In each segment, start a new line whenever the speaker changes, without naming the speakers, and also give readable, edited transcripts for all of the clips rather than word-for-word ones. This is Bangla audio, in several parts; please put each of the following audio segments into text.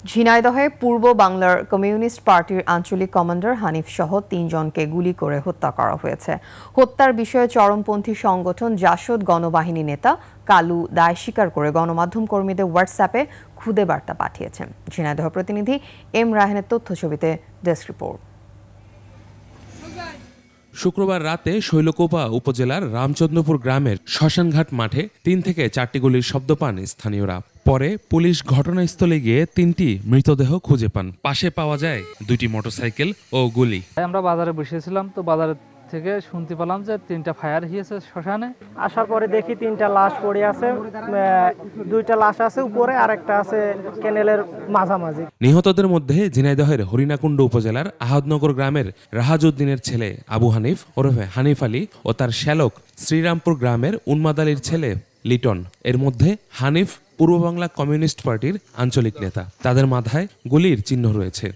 ঝিনাইদহে পূর্ব বাংলার কমিউনিস্ট পার্টির আঞ্চলিক কমান্ডার হানিফ সহ ৩ জনকে গুলি করে হত্যা করা হয়েছে। হত্যার বিষয়ে চরমপন্থী সংগঠন জাসদ গণবাহিনী নেতা কালু দায় স্বীকার করে গণমাধ্যম কর্মীদের হোয়াটসঅ্যাপে খুদে বার্তা পাঠিয়েছেন। ঝিনাইদহ প্রতিনিধি এম রায়হানের তথ্যছবিতে ডেস্ক রিপোর্ট।
শুক্রবার রাতে শৈলকুপা উপজেলার রামচন্দ্রপুর গ্রামের শ্মশানঘাট মাঠে ৩ থেকে ৪টি গুলির শব্দ পান স্থানীয়রা। পরে পুলিশ ঘটনাস্থলে গিয়ে ৩টি মৃতদেহ খুঁজে পান। পাশে পাওয়া যায় ২টি মোটরসাইকেল ও গুলি।
আমরা বাজারে বসেছিলাম, তো বাজার থেকে শুনতে পেলাম যে 3টা ফায়ার হয়েছে শ্মশানে।
আসার পরে দেখি 3টা লাশ পড়ে আছে, 2টা লাশ আছে উপরে আর একটা আছে ক্যানেলের মাঝামাঝি।
নিহতদের মধ্যে ঝিনাইদহের হরিণাকুণ্ড উপজেলার আহাদনগর গ্রামের রাহাজউদ্দিনের ছেলে আবু হানিফ ওরফে হানিফ আলী ও তার শ্যালক শ্রীরামপুর গ্রামের উন্মাদ আলীর ছেলে লিটন। এর মধ্যে হানিফ পূর্ব বাংলা কমিউনিস্ট পার্টির আঞ্চলিক নেতা। তাদের মাথায় গুলির চিহ্ন রয়েছে।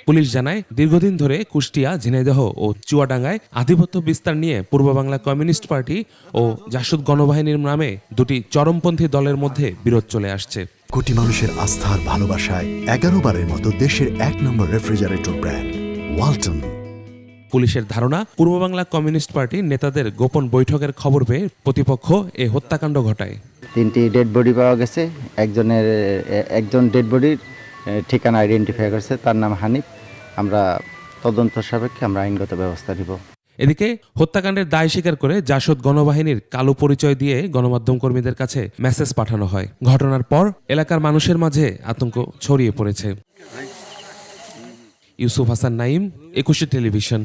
পুলিশ জানায়, দীর্ঘদিন ধরে কুষ্টিয়া, ঝিনাইদহ ও চুয়াডাঙ্গায় আধিপত্য বিস্তার নিয়ে পূর্ব বাংলা কমিউনিস্ট পার্টি ও জাসদ গণবাহিনীর নামে দুটি চরমপন্থী দলের মধ্যে বিরোধ চলে আসছে।
কোটি মানুষের আস্থার ভালোবাসায় 11 বারের মতো দেশের 1 নম্বর রেফ্রিজারেটর ব্র্যান্ড ওয়ালটন।
পুলিশের ধারণা, পূর্ব বাংলা কমিউনিস্ট পার্টির নেতাদের গোপন বৈঠকের খবর পেয়ে প্রতিপক্ষ এ হত্যাকাণ্ড ঘটায়।
3টি ডেড বডি পাওয়া গেছে। একজন ডেড বডির ঠিকানা আইডেন্টিফাই করেছে, তার নাম হানিফ। আমরা তদন্ত সাপেক্ষে আমরা আইনগত ব্যবস্থা নিব।
এদিকে হত্যাকাণ্ডের দায় স্বীকার করে জাসদ গণবাহিনীর কালো পরিচয় দিয়ে গণমাধ্যম কর্মীদের কাছে মেসেজ পাঠানো হয়। ঘটনার পর এলাকার মানুষের মাঝে আতঙ্ক ছড়িয়ে পড়েছে। ইউসুফ হাসান নাইম, 21 টেলিভিশন।